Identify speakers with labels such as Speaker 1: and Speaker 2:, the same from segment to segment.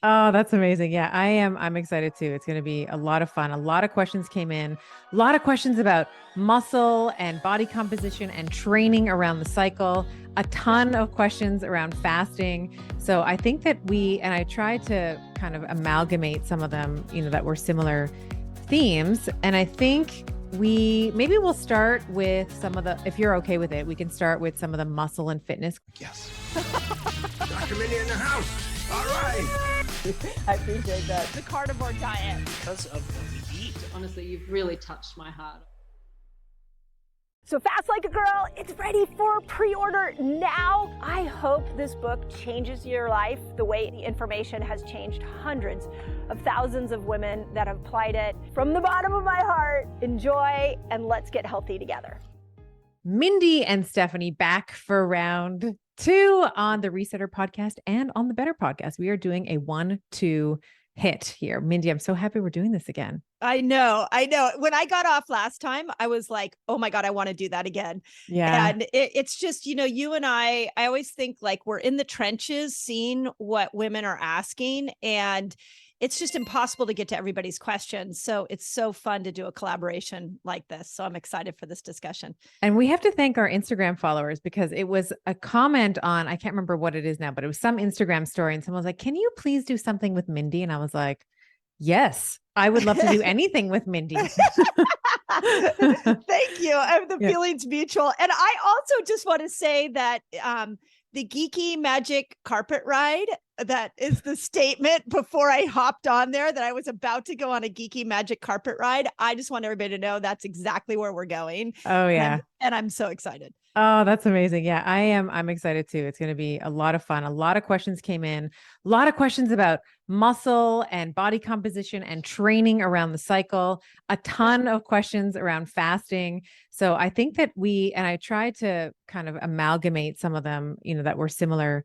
Speaker 1: Oh, that's amazing. Yeah, I am. I'm excited too. It's going to be a lot of fun. A lot of questions came in, a lot of questions about muscle and body composition and training around the cycle, a
Speaker 2: Yeah.
Speaker 1: ton of questions around fasting. So I think that and I tried to kind of amalgamate some of them, that were similar themes. And I think maybe we'll start with some of if you're okay with it, we can start with some of the muscle and fitness.
Speaker 3: Yes. Dr. Mindy in the house. All right.
Speaker 2: I appreciate that. The carnivore diet.
Speaker 3: Because of what we eat.
Speaker 4: Honestly, you've really touched my heart.
Speaker 2: So Fast Like a Girl, it's ready for pre-order now. I hope this book changes your life the way the information has changed hundreds of thousands of women that have applied it. From the bottom of my heart, enjoy and let's get healthy together.
Speaker 1: Mindy and Stephanie back for round 2 on the Resetter podcast and on the Better podcast. We are doing a 1-2 hit here. Mindy, I'm so happy we're doing this again.
Speaker 5: I know. When I got off last time, I was like, oh my God, I want to do that again.
Speaker 1: Yeah.
Speaker 5: And it's just, you and I always think like we're in the trenches seeing what women are asking, and it's just impossible to get to everybody's questions. So it's so fun to do a collaboration like this. So I'm excited for this discussion.
Speaker 1: And we have to thank our Instagram followers, because it was a comment on, I can't remember what it is now, but it was some Instagram story. And someone was like, can you please do something with Mindy? And I was like, yes, I would love to do anything with Mindy.
Speaker 5: Thank you. The feeling's mutual. And I also just want to say that the geeky magic carpet ride, that is the statement before I hopped on there, that I was about to go on a geeky magic carpet ride. I just want everybody to know that's exactly where we're going.
Speaker 1: Oh, yeah.
Speaker 5: And I'm so excited.
Speaker 1: Oh, that's amazing. Yeah, I am. I'm excited too. It's going to be a lot of fun. A lot of questions came in, a lot of questions about muscle and body composition and training around the cycle, a ton of questions around fasting. So I think that and I tried to kind of amalgamate some of them, that were similar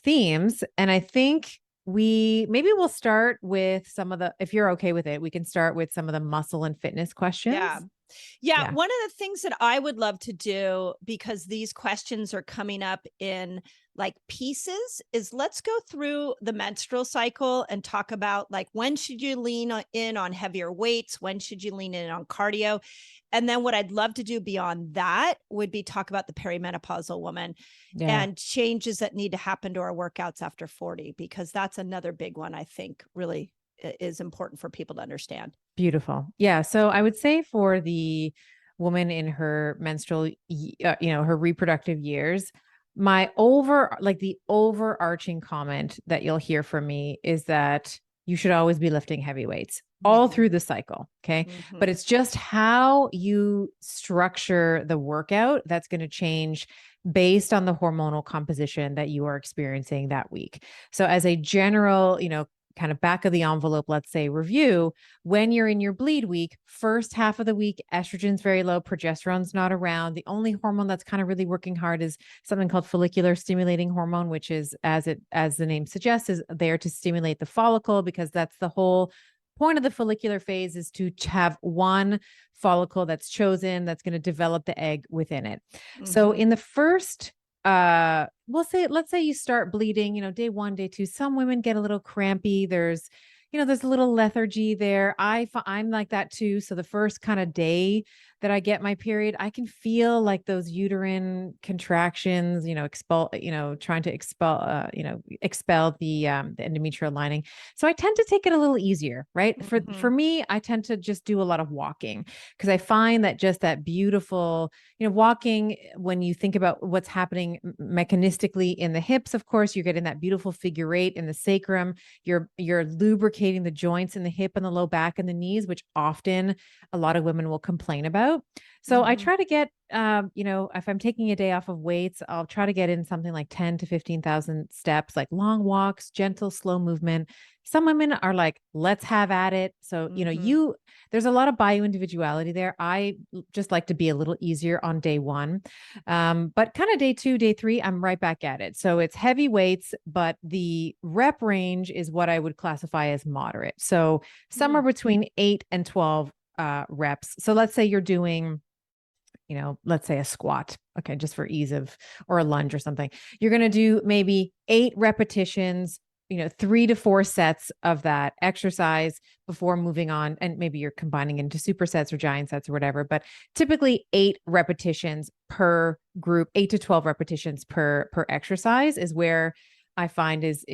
Speaker 1: themes. And I think maybe we'll start with some of if you're okay with it, we can start with some of the muscle and fitness questions.
Speaker 5: Yeah. One of the things that I would love to do, because these questions are coming up in like pieces, is let's go through the menstrual cycle and talk about like, when should you lean in on heavier weights? When should you lean in on cardio? And then what I'd love to do beyond that would be talk about the perimenopausal woman and changes that need to happen to our workouts after 40, because that's another big one I think really is important for people to understand.
Speaker 1: Beautiful. Yeah. So I would say for the woman in her menstrual, her reproductive years, the overarching comment that you'll hear from me is that you should always be lifting heavy weights all through the cycle. Okay. Mm-hmm. But it's just how you structure the workout that's going to change based on the hormonal composition that you are experiencing that week. So as a general, kind of back of the envelope, let's say review, when you're in your bleed week, first half of the week, estrogen's very low, progesterone's not around. The only hormone that's kind of really working hard is something called follicular stimulating hormone, which is, as the name suggests, is there to stimulate the follicle, because that's the whole point of the follicular phase, is to have one follicle that's chosen that's going to develop the egg within it. Mm-hmm. So in the first let's say you start bleeding, day 1, day 2, some women get a little crampy. There's a little lethargy there. I'm like that too. So the first kind of day that I get my period, I can feel like those uterine contractions, trying to expel the endometrial lining. So I tend to take it a little easier, right? Mm-hmm. For me, I tend to just do a lot of walking, because I find that just that beautiful, walking, when you think about what's happening mechanistically in the hips, of course, you're getting that beautiful figure 8 in the sacrum. You're lubricating the joints in the hip and the low back and the knees, which often a lot of women will complain about. So I try to get, if I'm taking a day off of weights, I'll try to get in something like 10 to 15,000 steps, like long walks, gentle, slow movement. Some women are like, let's have at it. So, there's a lot of bio-individuality there. I just like to be a little easier on day 1. But kind of day 2, day 3, I'm right back at it. So it's heavy weights, but the rep range is what I would classify as moderate. So somewhere between 8 and 12 reps. So let's say you're doing, let's say a squat. Okay. Just for ease of, or a lunge or something. You're going to do maybe 8 repetitions, 3 to 4 sets of that exercise before moving on. And maybe you're combining into supersets or giant sets or whatever, but typically 8 repetitions per group, 8 to 12 repetitions per exercise is where I find is,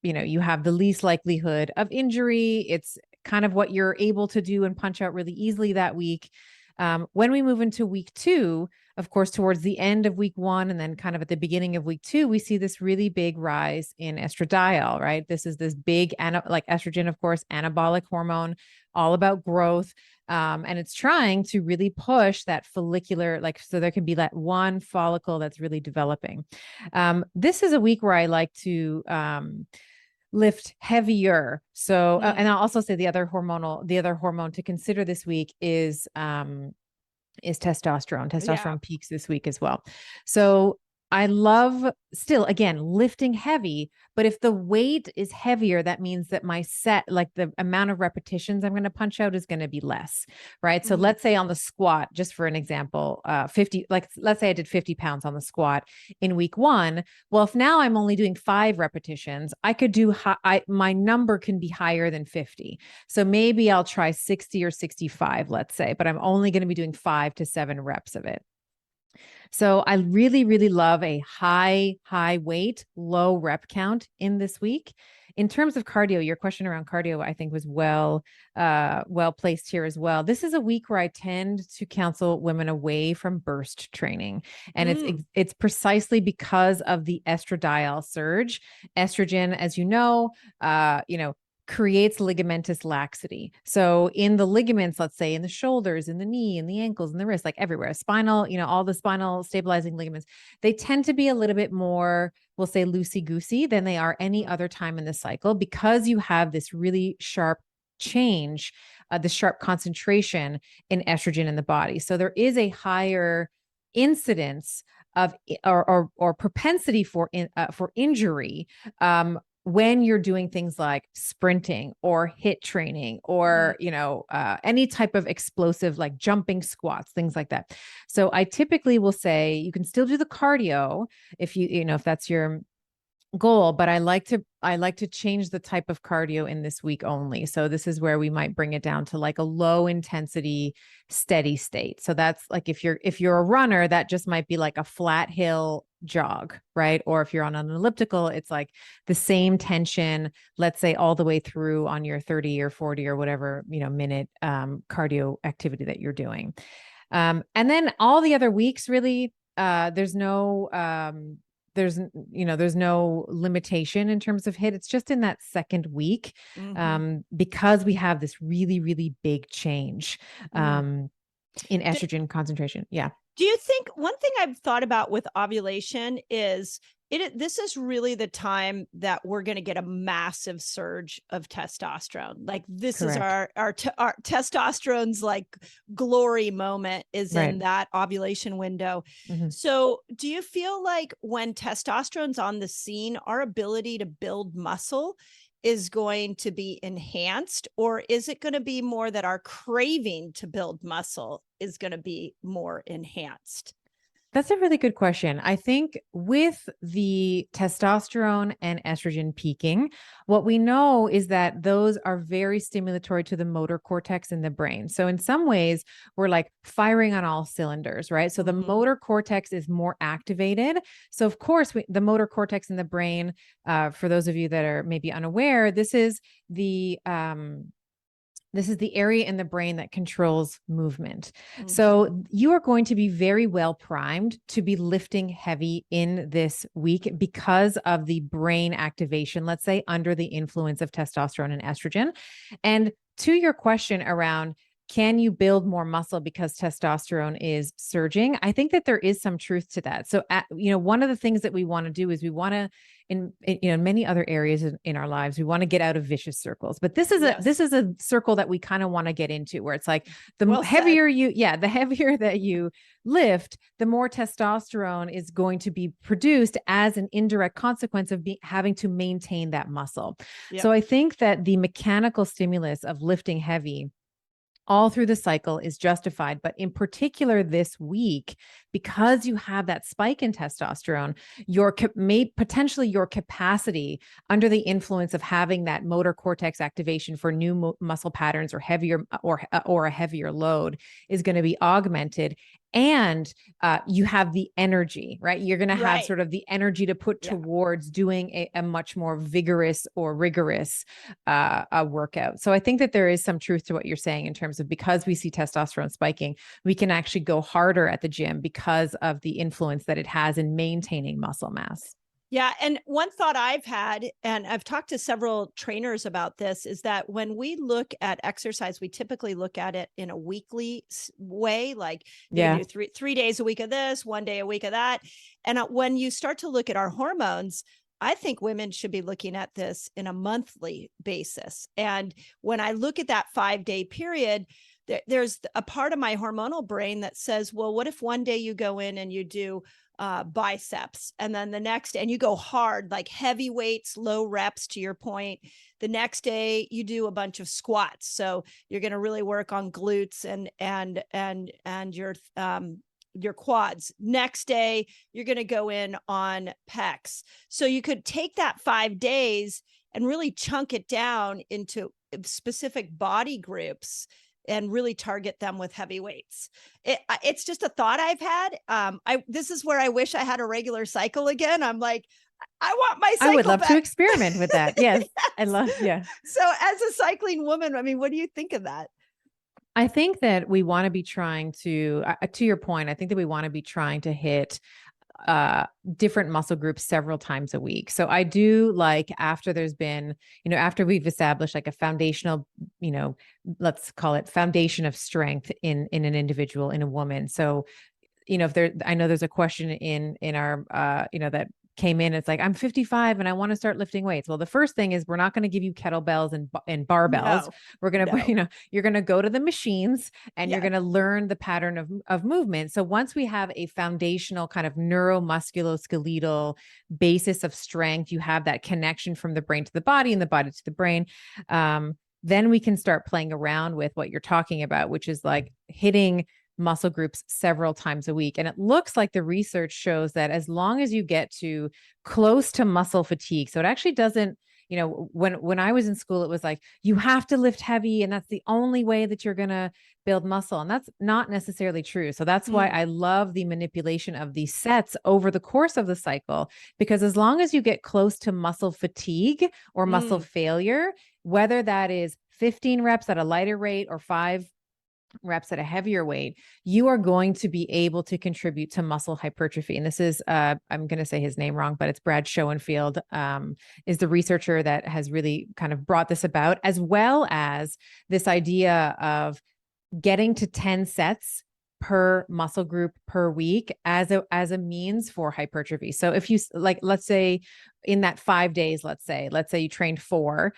Speaker 1: you have the least likelihood of injury. It's kind of what you're able to do and punch out really easily that week. When we move into week 2, of course, towards the end of week 1 and then kind of at the beginning of week 2, we see this really big rise in estradiol, right? This is this big, like estrogen, of course, anabolic hormone, all about growth. And it's trying to really push that follicular, so there can be that one follicle that's really developing. This is a week where I like to lift heavier. So, and I'll also say the other hormone to consider this week is testosterone. Testosterone peaks this week as well. So I love still, again, lifting heavy, but if the weight is heavier, that means that my set, like the amount of repetitions I'm going to punch out is going to be less, right? So let's say on the squat, just for an example, 50, let's say I did 50 pounds on the squat in week 1. Well, if now I'm only doing 5 repetitions, I could do, my number can be higher than 50. So maybe I'll try 60 or 65, let's say, but I'm only going to be doing 5 to 7 reps of it. So I really, really love a high weight, low rep count in this week. In terms of cardio, your question around cardio, I think was well placed here as well. This is a week where I tend to counsel women away from burst training. And it's precisely because of the estradiol surge. Estrogen, as you know, creates ligamentous laxity. So in the ligaments, let's say in the shoulders, in the knee, in the ankles, in the wrist, like everywhere, spinal, all the spinal stabilizing ligaments, they tend to be a little bit more, we'll say loosey-goosey than they are any other time in the cycle, because you have this really sharp change, the sharp concentration in estrogen in the body. So there is a higher incidence of or propensity for injury when you're doing things like sprinting or HIIT training or, any type of explosive, like jumping squats, things like that. So I typically will say you can still do the cardio if if that's your goal, but I like to change the type of cardio in this week only. So this is where we might bring it down to like a low intensity, steady state. So that's like, if you're a runner, that just might be like a flat hill jog, right? Or if you're on an elliptical, it's like the same tension, let's say all the way through on your 30 or 40 or whatever, minute cardio activity that you're doing. And then all the other weeks, really, there's no limitation in terms of HIIT. It's just in that second week, because we have this really, really big change in estrogen concentration. Yeah.
Speaker 5: Do you think one thing I've thought about with ovulation is this is really the time that we're going to get a massive surge of testosterone. Like this Correct. Is our testosterone's like glory moment is right. in that ovulation window. So do you feel like when testosterone's on the scene, our ability to build muscle is going to be enhanced, or is it going to be more that our craving to build muscle is going to be more enhanced?
Speaker 1: That's a really good question. I think with the testosterone and estrogen peaking, what we know is that those are very stimulatory to the motor cortex in the brain. So in some ways, we're like firing on all cylinders, right? So the motor cortex is more activated. So of course, the motor cortex in the brain, for those of you that are maybe unaware, this is the area in the brain that controls movement. So you are going to be very well primed to be lifting heavy in this week because of the brain activation, let's say under the influence of testosterone and estrogen. And to your question around, can you build more muscle because testosterone is surging? I think that there is some truth to that. So, one of the things that we want to do is we want to, in many other areas in our lives, we want to get out of vicious circles. But this is a circle that we kind of want to get into, where it's like the heavier that you lift, the more testosterone is going to be produced as an indirect consequence of having to maintain that muscle. Yep. So I think that the mechanical stimulus of lifting heavy all through the cycle is justified. But in particular this week, because you have that spike in testosterone, potentially your capacity under the influence of having that motor cortex activation for new muscle patterns or heavier or a heavier load is going to be augmented. And you have the energy, right? You're going to have sort of the energy to put towards doing a much more vigorous or rigorous workout. So I think that there is some truth to what you're saying in terms of, because we see testosterone spiking, we can actually go harder at the gym because of the influence that it has in maintaining muscle mass.
Speaker 5: Yeah. And one thought I've had, and I've talked to several trainers about this, is that when we look at exercise, we typically look at it in a weekly way. Like you do three days a week of this, 1 day a week of that. And when you start to look at our hormones, I think women should be looking at this in a monthly basis. And when I look at that 5-day period, there's a part of my hormonal brain that says, well, what if one day you go in and you do biceps, and then the next, and you go hard, like heavy weights, low reps, to your point. The next day you do a bunch of squats. So you're going to really work on glutes and your quads. Next day, you're going to go in on pecs. So you could take that 5 days and really chunk it down into specific body groups and really target them with heavy weights. It's just a thought I've had. This is where I wish I had a regular cycle again. I'm like, I want my cycle
Speaker 1: I would love
Speaker 5: back.
Speaker 1: to experiment with that. Yes.
Speaker 5: Yes.
Speaker 1: I love,
Speaker 5: So as a cycling woman, I mean, what do you think of that?
Speaker 1: I think that we want to be trying to your point, I think that we want to be trying to hit different muscle groups several times a week. So I do like, after there's been, after we've established like a foundational, let's call it foundation of strength in an individual, in a woman. So, I know there's a question in our, that came in. It's like, I'm 55 and I want to start lifting weights. Well, the first thing is, we're not going to give you kettlebells and barbells.
Speaker 5: No,
Speaker 1: we're going to, you're going to go to the machines and you're going to learn the pattern of movement. So once we have a foundational kind of neuromusculoskeletal basis of strength, you have that connection from the brain to the body and the body to the brain. Then we can start playing around with what you're talking about, which is like hitting muscle groups several times a week. And it looks like the research shows that as long as you get to close to muscle fatigue, so it actually doesn't, when I was in school, it was like, you have to lift heavy and that's the only way that you're going to build muscle. And that's not necessarily true. So that's why I love the manipulation of these sets over the course of the cycle, because as long as you get close to muscle fatigue or muscle failure, whether that is 15 reps at a lighter rate or 5 reps at a heavier weight, you are going to be able to contribute to muscle hypertrophy. And this is, I'm going to say his name wrong, but it's Brad Schoenfield, is the researcher that has really kind of brought this about, as well as this idea of getting to 10 sets per muscle group per week as a means for hypertrophy. So if you let's say in that 5 days, let's say you trained 4,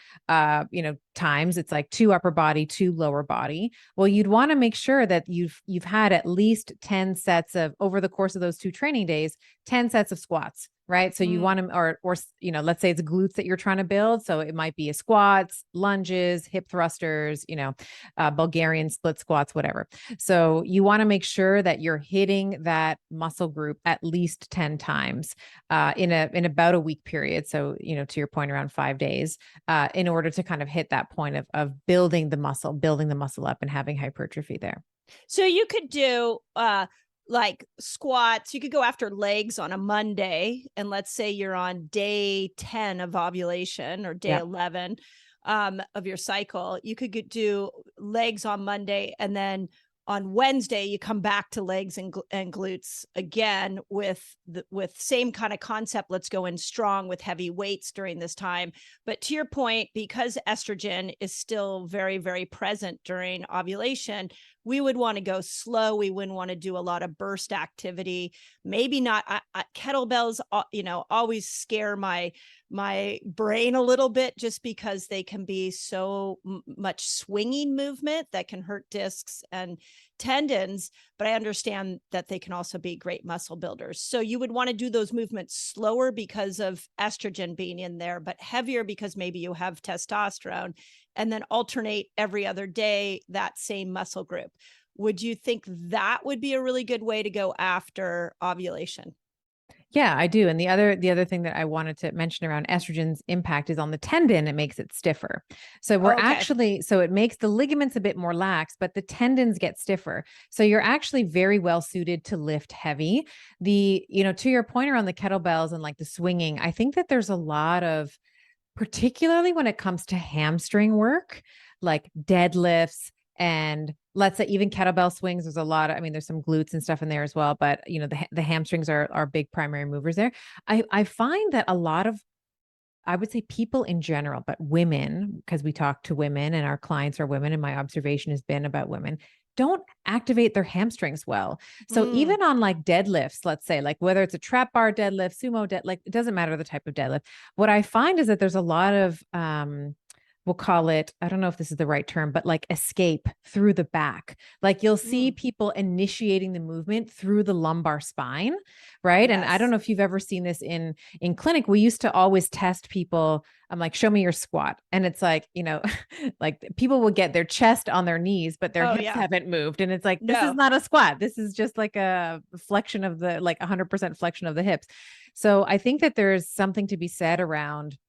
Speaker 1: times, it's like 2 upper body, 2 lower body. Well, you'd want to make sure that you've had at least 10 sets of, over the course of those 2 training days, 10 sets of squats, right? So you want to, or, let's say it's glutes that you're trying to build. So it might be a squats, lunges, hip thrusters, Bulgarian split squats, whatever. So you want to make sure that you're hitting that muscle group at least 10 times in about a week period. So, to your point, around 5 days, in order to kind of hit that point of building the muscle up and having hypertrophy there.
Speaker 5: So you could do like squats. You could go after legs on a Monday, and let's say you're on day 10 of ovulation or day 11 of your cycle. You could do legs on Monday, and then on Wednesday you come back to legs and glutes again with same kind of concept. Let's go in strong with heavy weights during this time. But to your point, because estrogen is still very, very present during ovulation, we would want to go slow. We wouldn't want to do a lot of burst activity. Maybe not kettlebells, always scare my my brain a little bit, just because they can be so much swinging movement that can hurt discs and tendons. But I understand that they can also be great muscle builders. So you would want to do those movements slower because of estrogen being in there, but heavier because maybe you have testosterone, and then alternate every other day that same muscle group. Would you think that would be a really good way to go after ovulation?
Speaker 1: Yeah, I do. And the other thing that I wanted to mention around estrogen's impact is on the tendon. It makes it stiffer. So so it makes the ligaments a bit more lax, but the tendons get stiffer. So you're actually very well suited to lift heavy. To your point around the kettlebells and like the swinging, I think that there's a lot of, particularly when it comes to hamstring work, like deadlifts, and let's say even kettlebell swings. There's a lot of, there's some glutes and stuff in there as well, but the hamstrings are big primary movers there. I find that a lot of, I would say people in general, but women, because we talk to women and our clients are women, and my observation has been about women, don't activate their hamstrings well. So even on like deadlifts, let's say, like whether it's a trap bar deadlift, sumo dead, like it doesn't matter the type of deadlift. What I find is that there's a lot of, we'll call it, I don't know if this is the right term, but like escape through the back. Like you'll see people initiating the movement through the lumbar spine, right? Yes. And I don't know if you've ever seen this in clinic. We used to always test people. I'm like, show me your squat. And it's like, like people will get their chest on their knees, but their hips haven't moved. And it's like, this is not a squat. This is just like a flexion of the, like 100% flexion of the hips. So I think that there's something to be said around,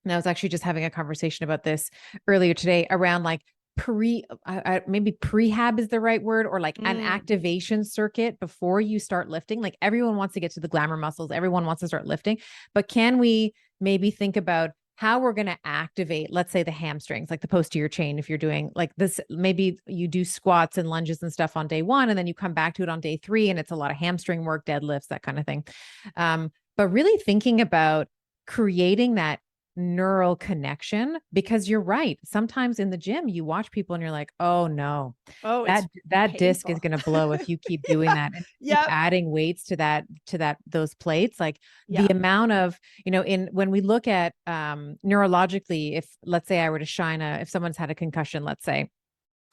Speaker 1: and I was actually just having a conversation about this earlier today around like maybe prehab is the right word, or like an activation circuit before you start lifting. Like everyone wants to get to the glamour muscles. Everyone wants to start lifting, but can we maybe think about how we're going to activate, let's say the hamstrings, like the posterior chain. If you're doing like this, maybe you do squats and lunges and stuff on day 1, and then you come back to it on day 3, and it's a lot of hamstring work, deadlifts, that kind of thing. But really thinking about creating that neural connection, because you're right. Sometimes in the gym, you watch people and you're like, oh no, that disc is going to blow if you keep doing that. And keep adding weights to those plates. Like the amount of, when we look at neurologically, if let's say I were to if someone's had a concussion, let's say,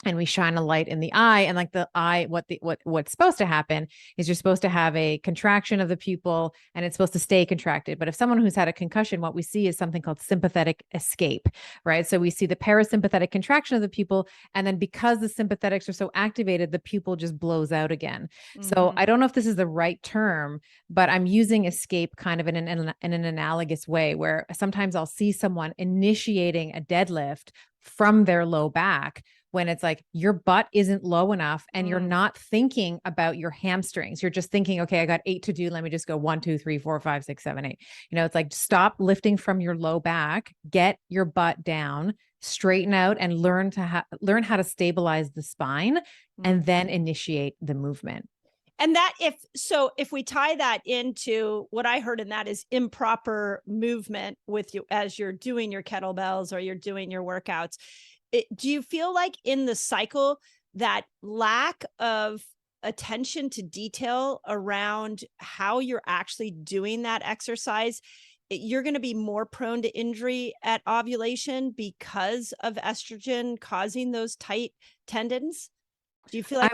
Speaker 1: and we shine a light in the eye, and like the eye, what's supposed to happen is you're supposed to have a contraction of the pupil, and it's supposed to stay contracted. But if someone who's had a concussion, what we see is something called sympathetic escape, right? So we see the parasympathetic contraction of the pupil, and then because the sympathetics are so activated, the pupil just blows out again. So I don't know if this is the right term, but I'm using escape kind of in an analogous way, where sometimes I'll see someone initiating a deadlift from their low back, when it's like your butt isn't low enough and you're not thinking about your hamstrings. You're just thinking, okay, I got 8 to do. Let me just go 1, 2, 3, 4, 5, 6, 7, 8. It's like, stop lifting from your low back, get your butt down, straighten out, and learn how to stabilize the spine, and then initiate the movement.
Speaker 5: And that if we tie that into what I heard in that is improper movement with you as you're doing your kettlebells or you're doing your workouts, do you feel like in the cycle that lack of attention to detail around how you're actually doing that exercise, you're going to be more prone to injury at ovulation because of estrogen causing those tight tendons? Do you feel like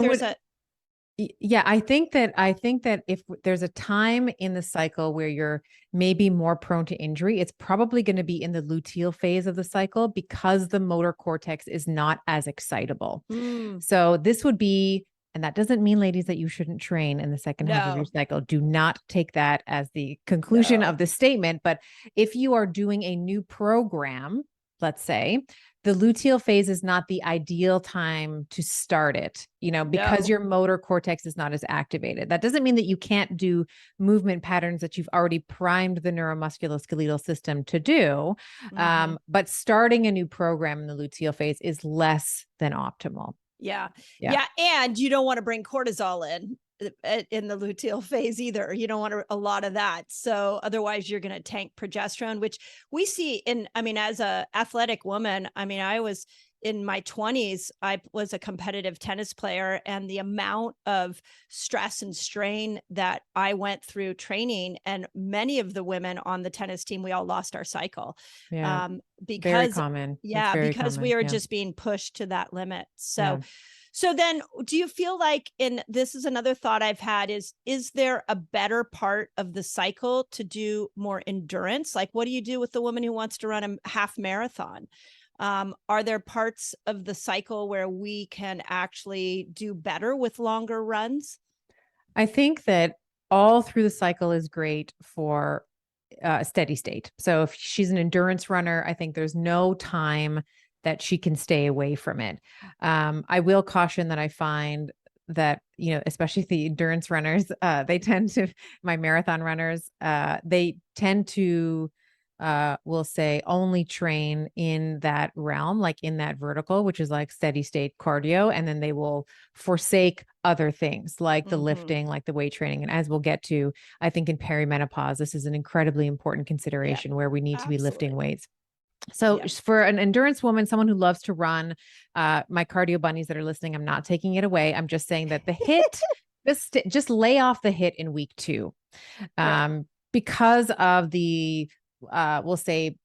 Speaker 1: Yeah, I think that if there's a time in the cycle where you're maybe more prone to injury, it's probably going to be in the luteal phase of the cycle, because the motor cortex is not as excitable. So this would be, and that doesn't mean, ladies, that you shouldn't train in the second half of your cycle. Do not take that as the conclusion of the statement. But if you are doing a new program, let's say, the luteal phase is not the ideal time to start it, because your motor cortex is not as activated. That doesn't mean that you can't do movement patterns that you've already primed the neuromusculoskeletal system to do. But starting a new program in the luteal phase is less than optimal.
Speaker 5: Yeah. And you don't want to bring cortisol in the luteal phase either. You don't want a lot of that. So otherwise you're going to tank progesterone, which we see as a athletic woman. I was in my 20s, I was a competitive tennis player, and the amount of stress and strain that I went through training, and many of the women on the tennis team, we all lost our cycle.
Speaker 1: Yeah. Very
Speaker 5: Because
Speaker 1: common. It's
Speaker 5: yeah,
Speaker 1: very
Speaker 5: because
Speaker 1: common.
Speaker 5: we are
Speaker 1: Yeah.
Speaker 5: just being pushed to that limit.
Speaker 1: Yeah.
Speaker 5: So then do you feel like, and this is another thought I've had, is there a better part of the cycle to do more endurance? Like, what do you do with the woman who wants to run a half marathon? Are there parts of the cycle where we can actually do better with longer runs?
Speaker 1: I think that all through the cycle is great for a steady state. So if she's an endurance runner, I think there's no time that she can stay away from it. I will caution that I find that, especially the endurance runners, they tend to, my marathon runners, they tend to, will say only train in that realm, like in that vertical, which is like steady state cardio. And then they will forsake other things like the lifting, like the weight training. And as we'll get to, I think in perimenopause, this is an incredibly important consideration where we need to be lifting weights. So for an endurance woman, someone who loves to run, my cardio bunnies that are listening, I'm not taking it away. I'm just saying that the hit, just lay off the hit in week 2, because of the, we'll say,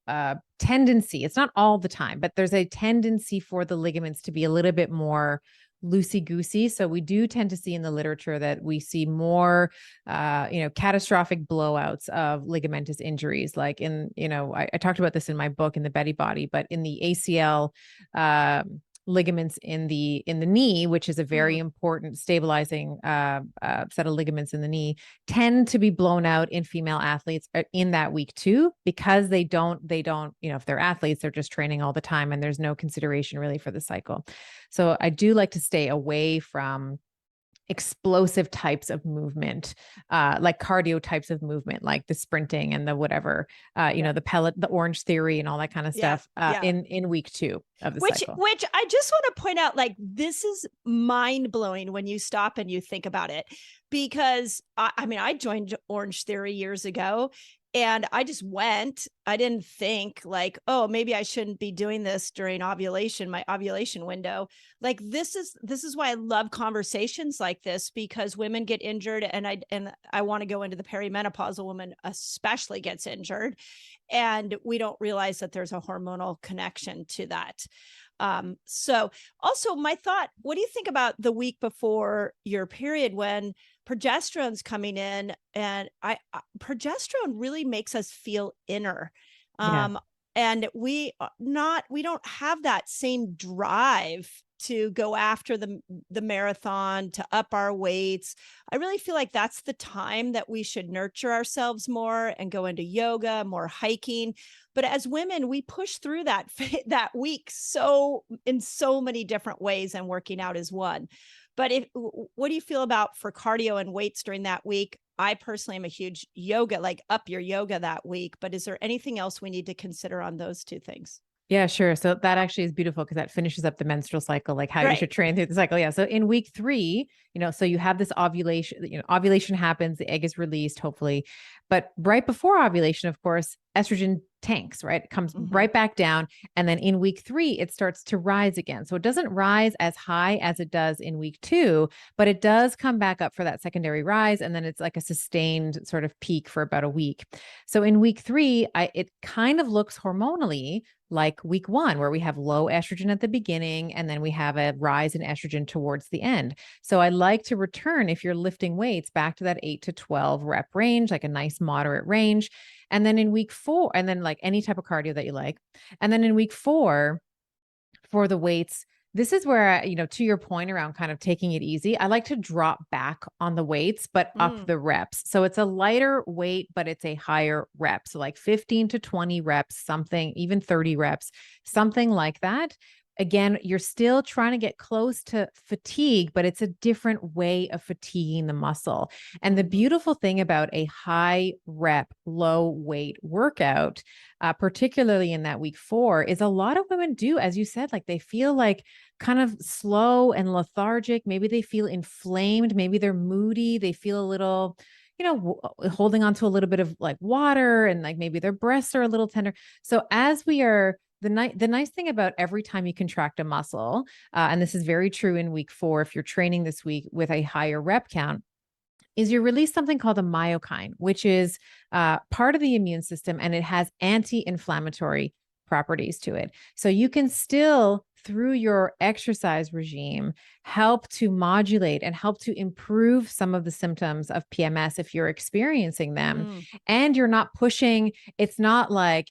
Speaker 1: tendency. It's not all the time, but there's a tendency for the ligaments to be a little bit more loosey-goosey. So we do tend to see in the literature that we see more, catastrophic blowouts of ligamentous injuries. Like I talked about this in my book, in the Betty Body, but in the ACL, ligaments in the knee, which is a very important stabilizing set of ligaments in the knee, tend to be blown out in female athletes in that week 2, because they don't, if they're athletes, they're just training all the time and there's no consideration really for the cycle. So I do like to stay away from explosive types of movement, like cardio types of movement, like the sprinting and the whatever, the pellet, the Orange Theory and all that kind of stuff, in week 2 of the cycle.
Speaker 5: Which I just want to point out, like, this is mind blowing when you stop and you think about it, because I joined Orange Theory years ago. And I just went. I didn't think like, oh, maybe I shouldn't be doing this during ovulation, my ovulation window. Like, this is why I love conversations like this, because women get injured, and I want to go into the perimenopausal woman especially gets injured, and we don't realize that there's a hormonal connection to that. So also my thought, what do you think about the week before your period when progesterone's coming in? And progesterone really makes us feel inner. And we don't have that same drive to go after the marathon, to up our weights. I really feel like that's the time that we should nurture ourselves more and go into yoga, more hiking. But as women, we push through that week in so many different ways, and working out is one. But what do you feel about for cardio and weights during that week? I personally am a huge yoga, like up your yoga that week. But is there anything else we need to consider on those two things?
Speaker 1: Yeah, sure. So that actually is beautiful, because that finishes up the menstrual cycle, like how you should train through the cycle. Yeah. So in week 3, so you have this ovulation, ovulation happens, the egg is released, hopefully. But right before ovulation, of course, estrogen tanks, right? It comes right back down. And then in week 3, it starts to rise again. So it doesn't rise as high as it does in week 2, but it does come back up for that secondary rise. And then it's like a sustained sort of peak for about a week. So in week 3, it kind of looks hormonally like week 1, where we have low estrogen at the beginning, and then we have a rise in estrogen towards the end. So I like to return, if you're lifting weights, back to that 8 to 12 rep range, like a nice moderate range. And then in week 4, and then like any type of cardio that you like. And then in week 4, for the weights, this is where, to your point around kind of taking it easy, I like to drop back on the weights, but up the reps. So it's a lighter weight, but it's a higher rep. So like 15 to 20 reps, something, even 30 reps, something like that. Again, you're still trying to get close to fatigue, but it's a different way of fatiguing the muscle. And the beautiful thing about a high rep, low weight workout, particularly in that week 4, is a lot of women do, as you said, like they feel like kind of slow and lethargic. Maybe they feel inflamed. Maybe they're moody. They feel a little, holding on to a little bit of like water, and like maybe their breasts are a little tender. So as we are the nice thing about every time you contract a muscle, and this is very true in week 4, if you're training this week with a higher rep count, is you release something called a myokine, which is part of the immune system, and it has anti-inflammatory properties to it. So you can still, through your exercise regime, help to modulate and help to improve some of the symptoms of PMS if you're experiencing them. And you're not pushing. It's not like,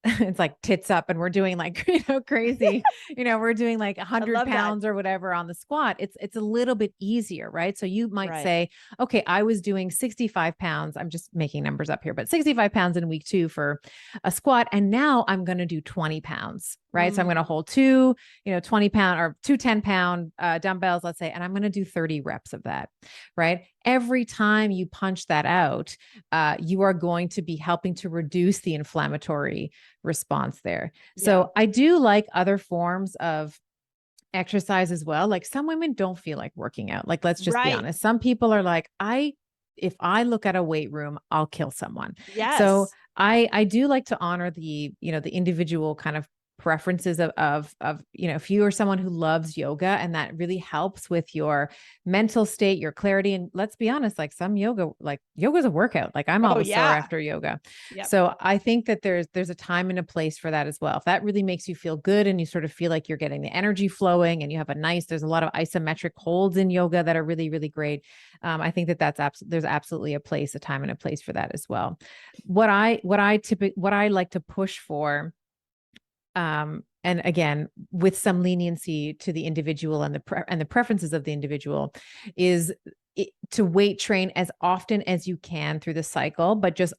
Speaker 1: it's like tits up and we're doing like, crazy, we're doing like 100 pounds or whatever on the squat. It's a little bit easier, right? So you might say, okay, I was doing 65 pounds. I'm just making numbers up here, but 65 pounds in week 2 for a squat. And now I'm going to do 20 pounds, right? So I'm going to hold 2, 20-pound or 2 10-pound dumbbells, let's say, and I'm going to do 30 reps of that, right? Every time you punch that out, you are going to be helping to reduce the inflammatory response there. So I do like other forms of exercise as well. Like some women don't feel like working out. Like, let's just be honest. Some people are like, if I look at a weight room, I'll kill someone. So I do like to honor the individual kind of preferences of if you are someone who loves yoga and that really helps with your mental state, your clarity. And let's be honest, like some yoga's a workout. Like I'm always sore after yoga. So I think that there's a time and a place for that as well. If that really makes you feel good and you sort of feel like you're getting the energy flowing and you have there's a lot of isometric holds in yoga that are really, really great. I think there's absolutely a time and a place for that as well. What I like to push for, and again, with some leniency to the individual and the preferences of the individual, is to weight train as often as you can through the cycle, but just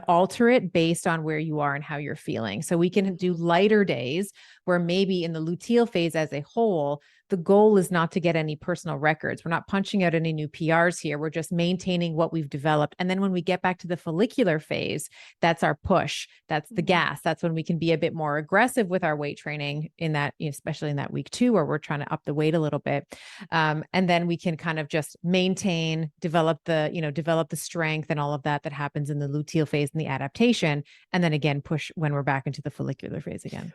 Speaker 1: alter it based on where you are and how you're feeling. So we can do lighter days where maybe in the luteal phase as a whole, the goal is not to get any personal records. We're not punching out any new PRs here. We're just maintaining what we've developed. And then when we get back to the follicular phase, that's our push. That's the gas. That's when we can be a bit more aggressive with our weight training in that, especially in that week 2, where we're trying to up the weight a little bit. And then we can kind of just maintain, develop the strength and all of that happens in the luteal phase and the adaptation. And then again, push when we're back into the follicular phase again.